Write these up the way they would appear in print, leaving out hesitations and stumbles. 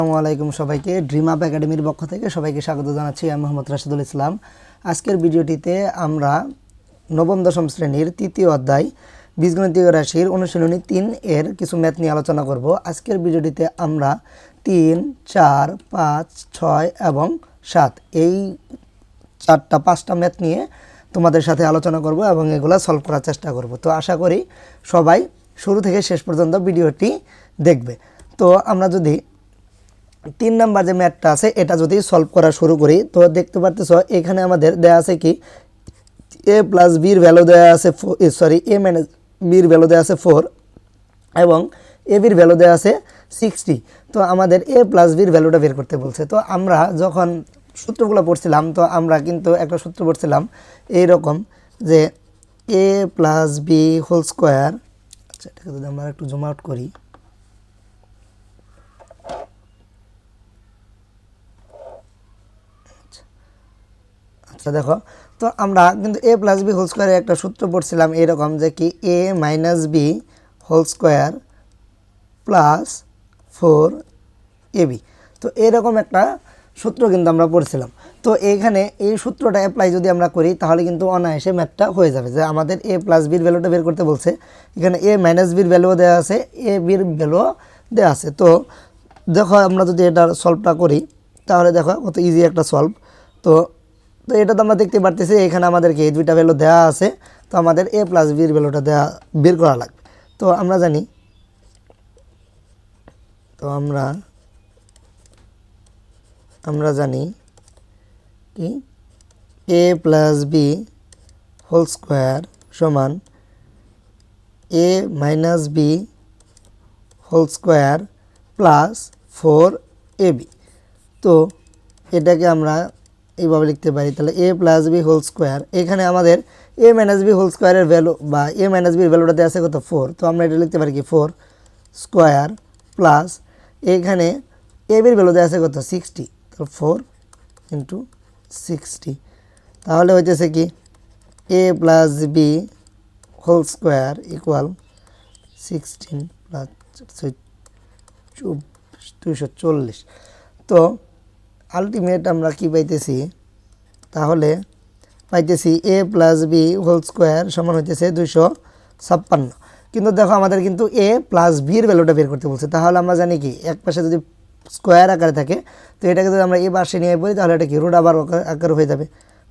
আসসালামু আলাইকুম সবাইকে ড্রিম আপ একাডেমির পক্ষ থেকে সবাইকে স্বাগত জানাচ্ছি। আমি মোহাম্মদ রাশিদুল ইসলাম। আজকের ভিডিওটিতে আমরা নবম দশম শ্রেণীর তৃতীয় অধ্যায় বীজগণিতীয় রাশির অনুশীলনী 3 এর কিছু ম্যাথ নিয়ে আলোচনা করব। আজকের ভিডিওটিতে আমরা 3, 4, 5, 6 এবং 7 এই 4-5টা ম্যাথ নিয়ে তোমাদের সাথে আলোচনা করব এবং এগুলো সলভ করার চেষ্টা করব। তো আশা করি সবাই শুরু থেকে শেষ পর্যন্ত ভিডিওটি দেখবে। তো আমরা যদি 3 নাম্বার যে ম্যাথটা আছে এটা যদি সলভ করা শুরু করি, তো দেখতে পারতেছ এখানে আমাদের দেয়া আছে কি a প্লাস বির ভ্যালু দেওয়া আছে a মাইনাস বির ভ্যালু দেওয়া আছে 4 এবং a বির ভ্যালু দেওয়া আছে 60। তো আমাদের a প্লাস বির ভ্যালুটা বের করতে বলছে। তো আমরা যখন সূত্রগুলো পড়ছিলাম তো আমরা কিন্তু একটা সূত্র পড়ছিলাম এইরকম যে a plus B whole square. আচ্ছা, এটাকে যদি আমরা একটু জুম আউট করি, আচ্ছা দেখো, তো আমরা কিন্তু a প্লাস বি হোল স্কোয়ারের একটা সূত্র পড়ছিলাম এরকম যে কি a minus B whole square plus 4ab। তো এরকম একটা সূত্র কিন্তু আমরা পড়ছিলাম। তো এইখানে এই সূত্রটা অ্যাপ্লাই যদি আমরা করি তাহলে কিন্তু অনায়াসে ম্যাথটা হয়ে যাবে। যে আমাদের a প্লাস বির ভ্যালুটা বের করতে বলছে, এখানে a মাইনাস বির ভ্যালুও দেওয়া আছে, a বির ভ্যালুও দেওয়া আছে। তো দেখো আমরা যদি এটা সলভটা করি তাহলে দেখো কত ইজি একটা সলভ। তো তো এটা তো আমরা দেখতে পারতেছি এখানে আমাদেরকে এই দুইটা ভ্যালু দেওয়া আছে। তো আমাদের a প্লাস বির ভ্যালুটা বের করা লাগবে। তো আমরা জানি কি a plus B whole square সমান a minus B whole square plus 4ab। তো এটাকে আমরা এইভাবে লিখতে পারি, তাহলে a plus B whole square, এখানে আমাদের a মাইনাস বি হোল স্কোয়ারের ভ্যালু বা a মাইনাস বির ভ্যালুটা দেওয়া আছে কত 4। তো আমরা এটা লিখতে পারি কি 4 স্কোয়ার প্লাস এখানে a বির ভ্যালু দেওয়া আছে কত 60। তো 4 ইন্টু 60, তাহলে হইতেছে কি a plus B whole square equal 16 plus 240। তো আলটিমেট আমরা কি পাইতেছি, তাহলে পাইতেছি a plus B whole square সমান হইতেছে 256। কিন্তু দেখো আমাদের কিন্তু a প্লাস বির ভ্যালুটা বের করতে বলছে। তাহলে আমরা জানি কি এক পাশে যদি স্কোয়ার আকারে থাকে তো এটাকে যদি আমরা এই পাশে নিয়ে পড়ি তাহলে এটা কি রুট আবার আকার হয়ে যাবে।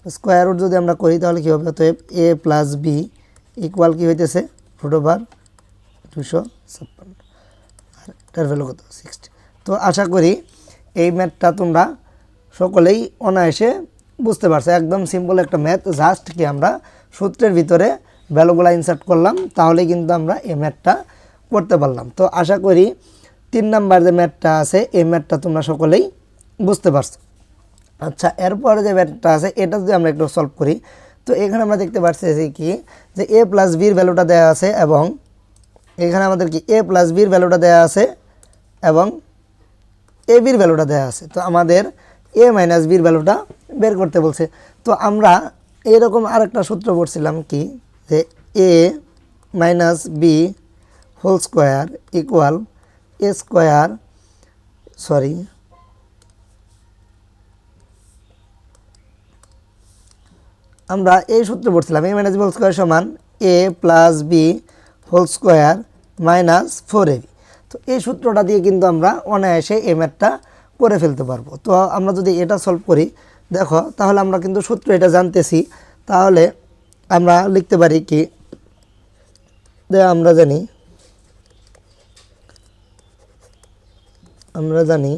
স্কোয়ার রুট যদি আমরা করি তাহলে কী হবে, অতএব a প্লাস বি ইকুয়াল কী হইতেছে রুট ওভার 256, আর এটার ভ্যালু কত 60। তো আশা করি এই ম্যাথটা তোমরা সকলেই অনায়াসে বুঝতে পারছো। একদম সিম্পল একটা ম্যাথ, জাস্ট কি আমরা সূত্রের ভিতরে ভ্যালুগুলো ইনসার্ট করলাম তাহলে কিন্তু আমরা এই ম্যাথটা করতে পারলাম। তো আশা করি 3 নাম্বার যে ম্যাথটা আছে এই ম্যাথটা তোমরা সকলেই বুঝতে পারছো। আচ্ছা, এরপরে যে ম্যাথটা আছে এটা যদি আমরা একটু সলভ করি, তো এখানে আমরা দেখতে পাচ্ছি কি যে a প্লাস বির ভ্যালুটা দেওয়া আছে এবং এখানে আমাদের কি a প্লাস বির ভ্যালুটা দেওয়া আছে এবং a বির ভ্যালুটা দেওয়া আছে। তো আমাদের a মাইনাস বির ভ্যালুটা বের করতে বলছে। তো আমরা এরকম আরেকটা সূত্র পড়ছিলাম কি যে a minus B whole square equal আমরা এই সূত্র পড়ছিলাম a minus B whole square সমান a plus B whole square minus 4ab। তো এই সূত্রটা দিয়ে কিন্তু আমরা অনায়াসে এই ম্যাথটা করে ফেলতে পারবো। তো আমরা যদি এটা সলভ করি দেখো তাহলে আমরা কিন্তু সূত্র এটা জানতেছি, তাহলে আমরা লিখতে পারি কি আমরা জানি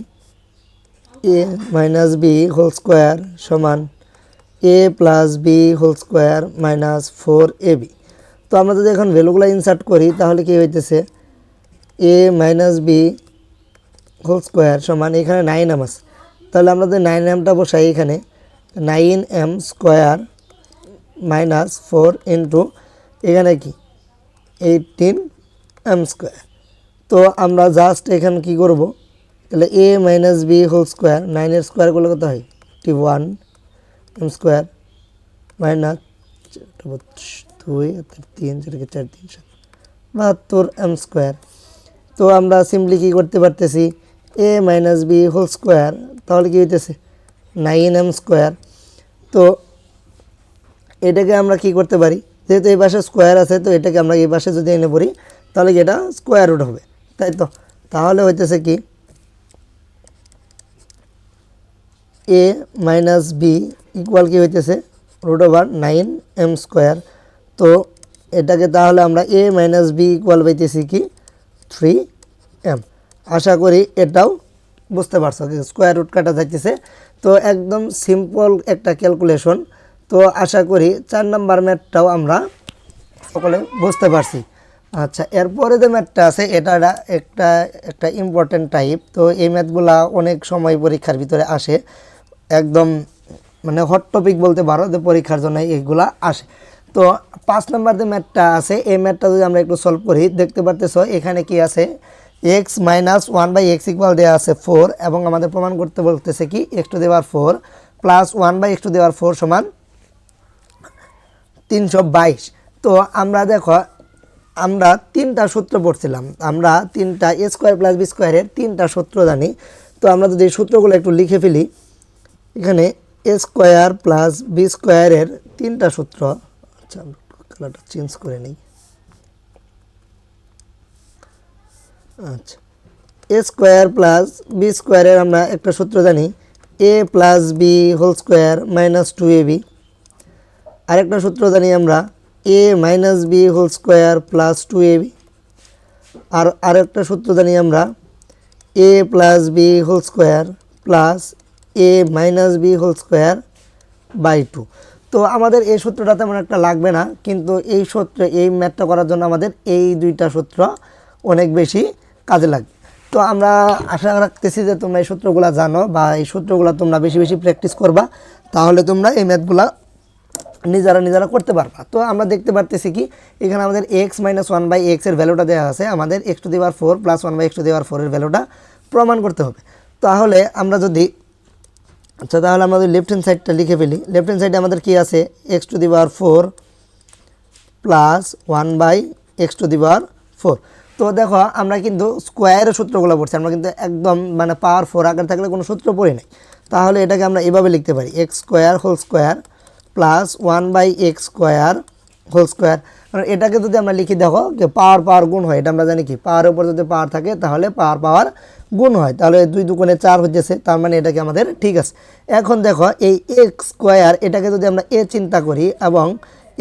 a minus B whole square সমান a plus B whole square minus 4ab। তো আমরা যদি এখন ভ্যালুগুলো ইনসার্ট করি তাহলে কি হইতেছে a minus B whole square সমান এখানে 9m আছে, তাহলে আমরা যদি 9mটা বসাই এখানে 9m স্কোয়ার মাইনাস 4 ইন্টু এখানে কি 18m স্কোয়ার। তো আমরা জাস্ট এখানে কি করব, তাহলে a minus B whole square 9 square করলে কত হয় 21m square minus 2 3 4 4 3 7 72m square. তো আমরা সিম্পলি কি করতে পারতেছি এ মাইনাস বি হোল স্কোয়ার, তাহলে কি হইতেছে 9m স্কোয়ার। তো এটাকে আমরা কি করতে পারি, যেহেতু এই পাশে স্কোয়ার আছে, তো এটাকে আমরা এই পাশে যদি এনে পড়ি তাহলে কি এটা স্কোয়ার রুট হবে, তাই তো। তাহলে হইতেছে কি এ মাইনাস বি ইকুয়াল কি হইতেছে √9m স্কোয়ার। তো এটাকে তাহলে আমরা এ মাইনাস বি ইকুয়াল পাইতেছি কি 3m। আশা করি এটাও বুঝতে পারছো, স্কোয়ার রুট কাটা যাইতেছে। তো একদম সিম্পল একটা ক্যালকুলেশন। তো আশা করি 4 নম্বর ম্যাথটাও আমরা সকলে বুঝতে পারছি। আচ্ছা, এরপরে যে ম্যাথটা আছে এটা একটা একটা ইম্পর্টেন্ট টাইপ। তো এই ম্যাথগুলা অনেক সময় পরীক্ষার ভিতরে আসে, একদম মানে হট টপিক বলতে পারো, যে পরীক্ষার জন্য এইগুলা আসে। তো 5 নম্বর যে ম্যাথটা আছে, এই ম্যাথটা যদি আমরা একটু সলভ করি, দেখতে পারতেছো এখানে কি আছে, এক্স মাইনাস 1/x ইকুয়াল দেওয়া আছে 4, এবং আমাদের প্রমাণ করতে বলতেছে কি x⁴ প্লাস 1/x⁴ সমান 322। তো আমরা দেখো আমরা 3টা সূত্র পড়ছিলাম, আমরা 3টা a স্কোয়ার প্লাস বি স্কোয়ারের 3টা সূত্র জানি। তো আমরা যদি এই সূত্রগুলো একটু লিখে ফেলি, এখানে a স্কোয়ার প্লাস বি স্কোয়ারের 3টা সূত্র। আচ্ছা, কালারটা চেঞ্জ করে নিই। আচ্ছা, এ স্কোয়ার প্লাস বি স্কোয়ারের আমরা একটা সূত্র জানি, A plus B whole square minus 2ab। আরেকটা সূত্র জানি আমরা A minus B whole square plus 2ab। আর আরেকটা সূত্র জানি আমরা A plus B whole square plus A minus B whole square by 2। তো আমাদের এই সূত্রটা তেমন একটা লাগবে না, কিন্তু এই সূত্রে এই ম্যাথটা করার জন্য আমাদের এই 2টা সূত্র অনেক বেশি কাজে লাগবে। তো আমরা আশা রাখতেছি যে তোমরা এই সূত্রগুলো জানো, বা এই সূত্রগুলো তোমরা বেশি বেশি প্র্যাকটিস করবা, তাহলে তোমরা এই ম্যাথগুলা নিজেরা করতে পারবা। তো আমরা দেখতে পারতেছি কি এখানে আমাদের x মাইনাস 1/x এর ভ্যালুটা দেওয়া আছে, আমাদের x⁴ প্লাস 1/x⁴ এর ভ্যালুটা প্রমাণ করতে হবে। তাহলে আমরা যদি তাহলে আমরা যদি লেফট হ্যান্ড সাইডটা লিখে ফেলি, লেফট হ্যান্ড সাইডে আমাদের কি আছে x⁴ প্লাস 1/x⁴। তো দেখো আমরা কিন্তু স্কোয়ারের সূত্রগুলো পড়ছি, আমরা কিন্তু একদম মানে পাওয়ার 4 আকার থাকলে কোনো সূত্র পড়ি নাই। তাহলে এটাকে আমরা এভাবে লিখতে পারি x² whole square plus 1/x² whole square. কারণ এটাকে যদি আমরা লিখি, দেখো যে পাওয়ার গুণ হয়, এটা আমরা জানি কি পাওয়ারের উপর যদি পাওয়ার থাকে তাহলে পাওয়ার গুণ হয়, তাহলে 2 দুগুণে 4 হচ্ছে, তার মানে এটাকে আমাদের ঠিক আছে। এখন দেখো এই x² এটাকে যদি আমরা a চিন্তা করি, এবং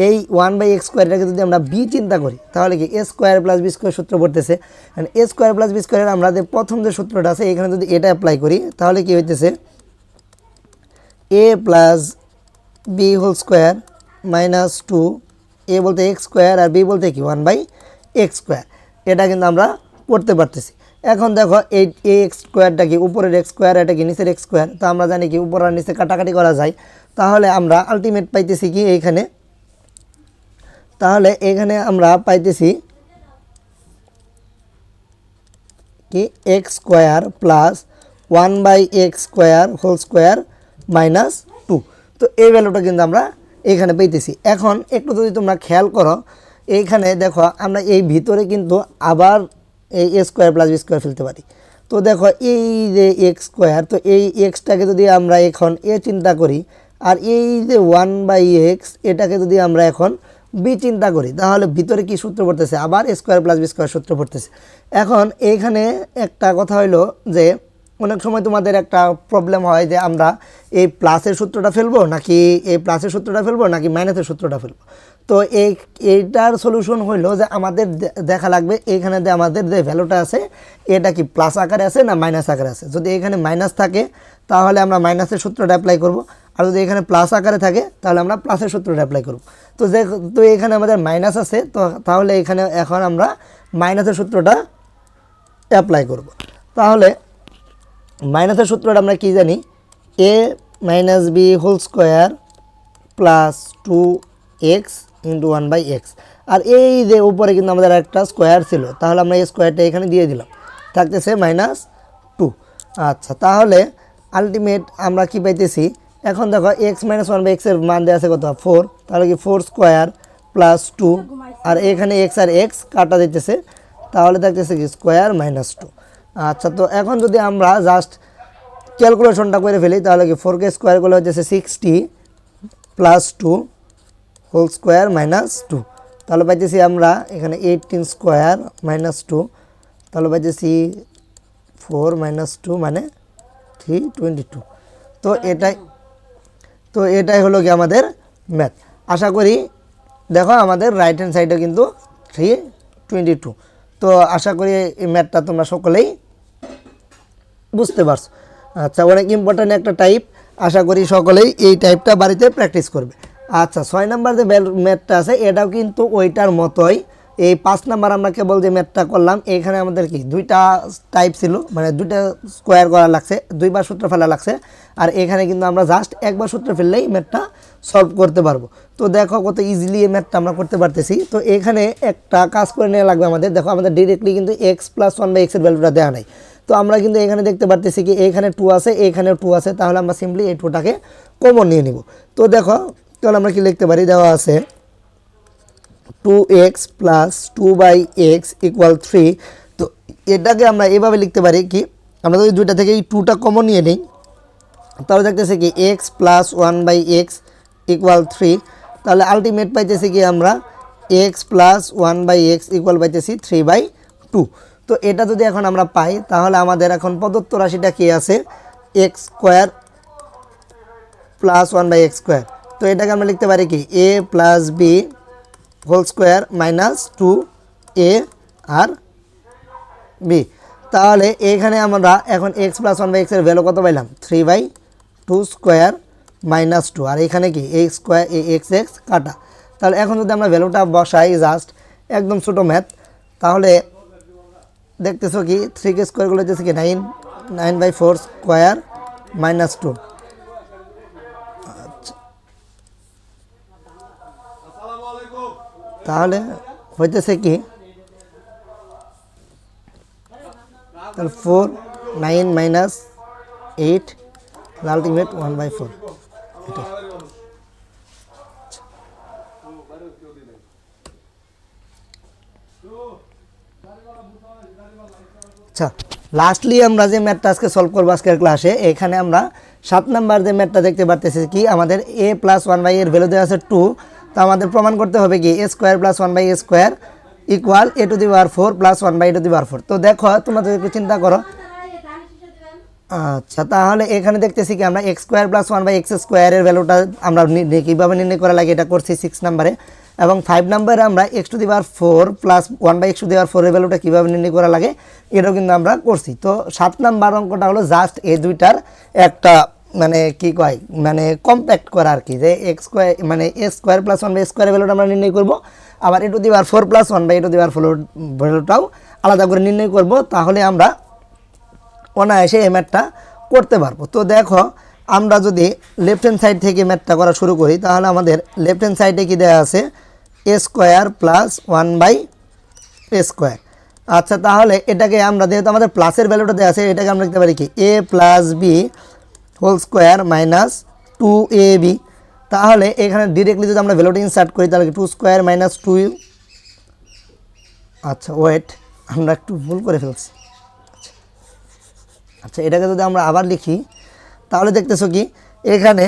এই 1/x² এটাকে যদি আমরা b চিন্তা করি, তাহলে কি a² প্লাস b² সূত্র পড়তেছে। a² প্লাস b² আমরা যে প্রথম যে সূত্রটা আছে এখানে যদি এটা অ্যাপ্লাই করি, তাহলে কি হইতেছে a plus B whole square minus 2, এ বলতে x² আর বি বলতে কি 1/x²। এটা কিন্তু আমরা পড়তে পারতেছি। এখন দেখো এই x²টা কি উপরের x², এটা কি নিচের x²। তো আমরা জানি কি উপর আর নিচে কাটাকাটি করা যায়, তাহলে আমরা আলটিমেট পাইতেছি কি এইখানে, তাহলে এখানে আমরা পাইতেছি কি x² plus 1/x² whole square minus 2। তো এই ভ্যালুটা কিন্তু আমরা এখানে পেয়েছি। এখন একটু যদি তোমরা খেয়াল করো, এইখানে দেখো আমরা এই ভিতরে কিন্তু আবার এই a² প্লাস b² ফেলতে পারি। তো দেখো এই যে x², তো এই এক্সটাকে যদি আমরা এখন a চিন্তা করি, আর এই যে 1/x এটাকে যদি আমরা এখন b চিন্তা করি, তাহলে ভিতরে কি সূত্র পড়তেছে, আবার a² প্লাস b² সূত্র পড়তেছে। এখন এইখানে একটা কথা হইলো যে অনেক সময় তোমাদের একটা প্রবলেম হয় যে আমরা এই প্লাসের সূত্রটা ফেলবো নাকি এই প্লাসের সূত্রটা ফেলবো নাকি মাইনাসের সূত্রটা ফেলবো। তো এইটার সলিউশন হইলো যে আমাদের দেখা লাগবে এইখানে যে আমাদের যে ভ্যালুটা আছে এটা কি প্লাস আকারে আছে না মাইনাস আকারে আছে। যদি এখানে মাইনাস থাকে তাহলে আমরা মাইনাসের সূত্রটা অ্যাপ্লাই করব, আর যদি এখানে প্লাস আকারে থাকে তাহলে আমরা প্লাসের সূত্রটা অ্যাপ্লাই করব। তো এখানে আমাদের মাইনাস আছে, তো তাহলে এখানে এখন আমরা মাইনাসের সূত্রটা অ্যাপ্লাই করব। তাহলে মাইনাসের সূত্রটা আমরা কি জানি, a minus B whole square plus 2x into 1/x। আর এই যে উপরে কিন্তু আমাদের একটা স্কোয়ার ছিল, তাহলে আমরা এই স্কোয়ারটা এখানে দিয়ে দিলাম, থাকতেছে -2। আচ্ছা, তাহলে আলটিমেট আমরা কি পাইতেছি, এখন দেখো x - 1/x এর মান দেওয়া আছে কত 4, তাহলে কি 4² প্লাস 2, আর এখানে x আর x কাটা দিতেছে, তাহলে থাকতেছে কি স্কোয়ার -2। আচ্ছা, তো এখন যদি আমরা জাস্ট ক্যালকুলেশনটা করে ফেলি তাহলে কি 4k স্কোয়ার করলে হচ্ছে 60 প্লাস 2 হোল স্কোয়ার মাইনাস 2, তাহলে পাইতেছি আমরা এখানে 18 স্কোয়ার মাইনাস 2, তাহলে পাইতেছি 4 মাইনাস 2 মানে 322। তো এটাই হলো কি আমাদের ম্যাথ। আশা করি দেখো আমাদের রাইট হ্যান্ড সাইডে কিন্তু 322। তো আশা করি এই ম্যাথটা তোমরা সকলেই বুঝতে পারছো। আচ্ছা, অনেক ইম্পর্ট্যান্ট একটা টাইপ, আশা করি সকলেই এই টাইপটা বাড়িতে প্র্যাকটিস করবে। আচ্ছা, 6 নাম্বার যে ম্যাথটা আছে এটাও কিন্তু ওইটার মতোই। এই 5 নাম্বার আমরা কেবল যে ম্যাথটা করলাম এখানে আমাদের কি দুইটা টাইপ ছিল, মানে দুইটা স্কোয়ার করা লাগছে, দুইবার সূত্র ফেলা লাগছে। আর এখানে কিন্তু আমরা জাস্ট একবার সূত্র ফেললেই ম্যাথটা সলভ করতে পারবো। তো দেখো কত ইজিলি এই ম্যাথটা আমরা করতে পারতেছি। তো এখানে একটা কাজ করে নেওয়া লাগবে আমাদের। দেখো আমাদের ডিরেক্টলি কিন্তু এক্স প্লাস 1/x এর ভ্যালুটা দেওয়া নাই। তো আমরা কিন্তু এখানে দেখতে পারতেছি কি এখানে 2 আছে, এখানেও 2 আছে, তাহলে আমরা সিম্পলি এই 2টাকে কমন নিয়ে নিব। তো দেখো তাহলে আমরা কি লিখতে পারি, দেওয়া আছে 2x প্লাস 2/x ইকুয়াল 3। তো এটাকে আমরা এভাবে লিখতে পারি কি, আমরা যদি দুইটা থেকে এই 2টা কমন নিয়ে নিই তাহলে দেখতেছে কি x প্লাস 1/x ইকুয়াল 3, তাহলে আলটিমেট পাইতেছি কি আমরা x প্লাস 1/x ইকুয়াল পাইতেছি 3/2। তো এটা যদি এখন আমরা পাই তাহলে আমাদের এখন প্রদত্ত রাশিটা কি আছে, x square plus 1/x square. তো এটাকে আমরা লিখতে পারি কি a plus b whole square minus 2a আর b। তাহলে এখানে আমরা এখন x প্লাস 1/x এর ভ্যালু কত পাইলাম, 3/2 স্কোয়ার মাইনাস 2, আর এখানে কি a স্কোয়ার এক্স এক্স কাটা। তাহলে এখন যদি আমরা ভ্যালুটা বসাই জাস্ট একদম ছোটো ম্যাথ, তাহলে দেখতেছো কি 3k স্কোয়ার গুলো হচ্ছে কি 9/4 স্কোয়ার মাইনাস 2। আচ্ছা, তাহলে হইতেছে কি তাহলে 4 9 মাইনাস 8 আলটিমেট 1/4 এটা। আচ্ছা, লাস্টলি আমরা যে ম্যাথটা আজকে সলভ করবো আজকের ক্লাসে, এখানে আমরা 7 নাম্বার যে ম্যাথটা দেখতে পারতেছি কি আমাদের a প্লাস 1/a এর ভ্যালু দেওয়া আছে 2। তো আমাদের প্রমাণ করতে হবে কি a square plus 1/a square equal a to the power 4 plus 1/a to the power 4। তো দেখো তোমরা যদি একটু চিন্তা করো, আচ্ছা তাহলে এখানে দেখতেছি কি আমরা এক্স স্কোয়ার প্লাস 1/x স্কোয়ারের ভ্যালুটা আমরা কীভাবে নির্ণয় করা লাগে এটা করছি 6 নাম্বারে, এবং 5 নাম্বারে আমরা x to the power 4 plus 1/x to the power 4 এর ভ্যালুটা কীভাবে নির্ণয় করা লাগে এটাও কিন্তু আমরা করছি। তো 7 নাম্বার অঙ্কটা হলো জাস্ট এই দুইটার একটা মানে কি কয় মানে কম্প্যাক্ট করা আর কি, যে এক্স স্কোয়ার মানে এ স্কোয়ার প্লাস 1/x স্কোয়ারের ভ্যালুটা আমরা নির্ণয় করবো, আবার A to the power 4 plus 1/a to the power 4 ভ্যালুটাও আলাদা করে নির্ণয় করব, তাহলে আমরা অনায়াসে এই ম্যাথটা করতে পারবো। তো দেখো আমরা যদি লেফট হ্যান্ড সাইড থেকে ম্যাথটা করা শুরু করি তাহলে আমাদের লেফট হ্যান্ড সাইডে কি দেওয়া আছে a square plus 1/a square. আচ্ছা, তাহলে এটাকে আমরা যেহেতু আমাদের প্লাসের ভ্যালুটা দেওয়া আছে এটাকে আমরা লিখতে পারি কি a plus b whole square minus 2ab। তাহলে এখানে ডিরেক্টলি যদি আমরা ভ্যালুটা ইনসার্ট করি তাহলে কি 2 স্কোয়ার মাইনাস 2। আচ্ছা ওয়েট, আমরা একটু ভুল করে ফেলছি। আচ্ছা, এটাকে যদি আমরা আবার লিখি তাহলে দেখতেছো কি এখানে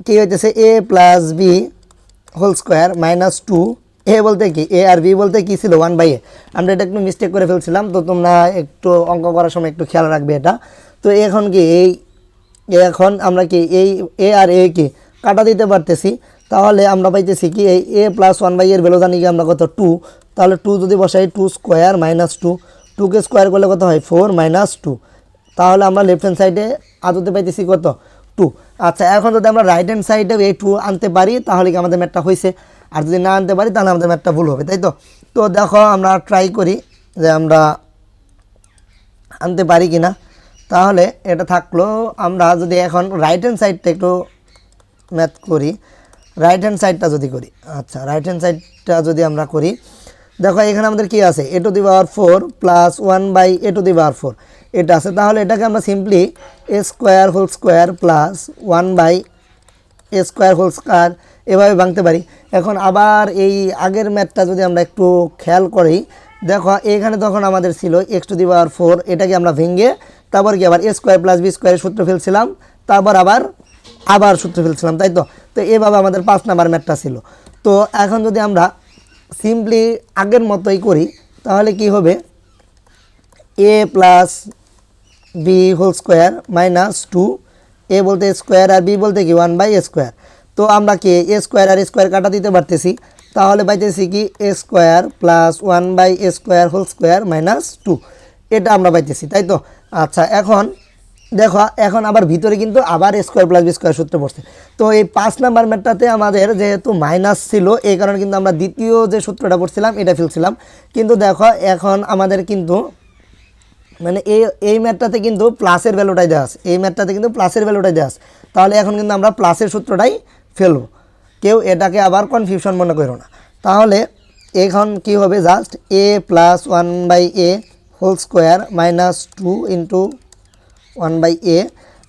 কি হইতেছে a plus b whole square minus 2, এ বলতে কি a আর b বলতে কি ছিল 1/a। আমরা এটা একটু মিস্টেক করে ফেলছিলাম, তো তোমরা একটু অঙ্ক করার সময় একটু খেয়াল রাখবে এটা। তো এখন কি এখন আমরা কি এই a আর a কি কাটা দিতে পারতেছি, তাহলে আমরা পাইতেছি কি এই a প্লাস 1/a এর ভ্যালু জানি কি আমরা কত 2, তাহলে 2 যদি বসাই 2 স্কোয়ার মাইনাস 2, 2কে স্কোয়ার করলে কত হয় 4 মাইনাস 2, তাহলে আমরা লেফট হ্যান্ড সাইডে আদতে পাইতেছি কত 2। আচ্ছা, এখন যদি আমরা রাইট হ্যান্ড সাইডে এই 2 আনতে পারি তাহলে কি আমাদের ম্যাথটা হয়েছে, আর যদি না আনতে পারি তাহলে আমাদের ম্যাথটা ভুল হবে, তাই তো। তো দেখো আমরা ট্রাই করি যে আমরা আনতে পারি কি না। তাহলে এটা থাকলো, আমরা যদি এখন রাইট হ্যান্ড সাইডটা একটু ম্যাথ করি, রাইট হ্যান্ড সাইডটা যদি করি, আচ্ছা রাইট হ্যান্ড সাইডটা যদি আমরা করি, দেখো এখানে আমাদের কি আছে a to the power 4 plus 1/a to the power 4 এটা আছে। তাহলে এটাকে আমরা simply a square whole square plus 1/a square whole square এভাবে ভাঙতে পারি। এখন আবার এই আগের ম্যাথটা যদি আমরা একটু খেয়াল করি দেখো এখানে তখন আমাদের ছিল x⁴, এটাকে আমরা ভেঙে তারপর কি আবার a² + b² সূত্র ফেলছিলাম, তারপর আবার সূত্র ফেলছিলাম, তাই তো। তো এভাবে আমাদের 5 নাম্বার ম্যাথটা ছিল। তো এখন যদি আমরা সিম্পলি আগের মতোই করি তাহলে কি হবে, a + b² - 2, a বলতে স্কোয়ার আর b বলতে কি 1/a²। তো আমরা কি a² আর a² কাটা দিতে পারতেছি, তাহলে পাইতেছি কি a² + 1/a² - 2, এটা আমরা পাইতেছি, তাই তো। আচ্ছা এখন দেখো এখন আবার ভিতরে কিন্তু আবার a² + b² সূত্র পড়ছে। তো এই 5 নাম্বার ম্যাথটাতে আমাদের যেহেতু মাইনাস ছিল এই কারণে কিন্তু আমরা দ্বিতীয় যে সূত্রটা পড়ছিলাম এটা ফেলছিলাম। কিন্তু দেখো এখন আমাদের কিন্তু মানে এই ম্যাথটাতে কিন্তু প্লাসের ভ্যালুটাই দেওয়া আছে, এই ম্যাথটাতে কিন্তু প্লাসের ভ্যালুটাই দেওয়া আছে, তাহলে এখন কিন্তু আমরা প্লাসের সূত্রটাই ফেলবো। কেউ এটাকে আবার কনফিউশন মনে করো না। তাহলে এখন কি হবে, জাস্ট a + 1/a² - 2 × 1/a,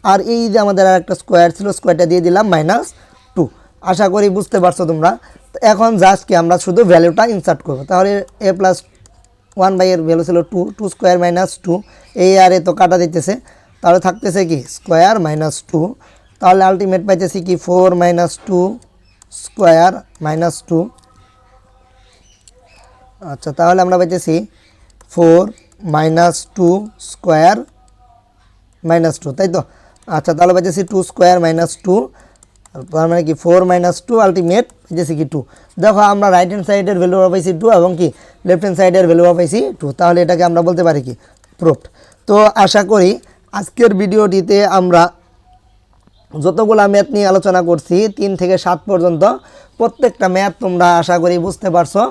আর এই যে আমাদের আর একটা স্কোয়ার ছিল স্কোয়ারটা দিয়ে দিলাম -2। আশা করি বুঝতে পারছো তোমরা। তো এখন জাস্ট কি আমরা শুধু ভ্যালুটা ইনসার্ট করবো। তাহলে a + 1/a এর ভ্যালু ছিল 2, 2² - 2, এই আর এ তো কাটা দিতেছে, তাহলে থাকতেছে কি স্কোয়ার -2, তাহলে আলটিমেট পাইতেছি কি 4 - 2² - 2। আচ্ছা তাহলে আমরা পাইতেছি 4 - 2² - 2, তাই তো। আচ্ছা তাহলে পাইতেছি 2² - 2, তার মানে কি 4 - 2 আলটিমেট পাইতেছি কি 2। দেখো আমরা রাইট হ্যান্ড সাইডের ভ্যালু পাইছি 2 এবং কি লেফট হ্যান্ড সাইডের ভ্যালু পাইছি 2, তাহলে এটাকে আমরা বলতে পারি কি প্রুফড। তো আশা করি আজকের ভিডিওটিতে আমরা যতগুলা ম্যাথ নিয়ে আলোচনা করছি 3 থেকে 7 পর্যন্ত প্রত্যেকটা ম্যাথ তোমরা আশা করি বুঝতে পারছো।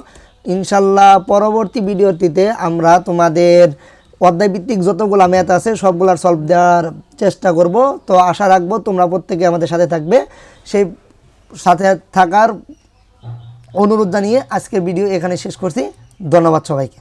ইনশাল্লাহ পরবর্তী ভিডিওটিতে আমরা তোমাদের অধ্যায়ভিত্তিক যতগুলো ম্যাথ আছে সবগুলার সলভ দেওয়ার চেষ্টা করব। তো আশা রাখবো তোমরা প্রত্যেকে আমাদের সাথে থাকবে, সেই সাথে থাকার অনুরোধ জানিয়ে আজকের ভিডিও এখানে শেষ করছি। ধন্যবাদ সবাইকে।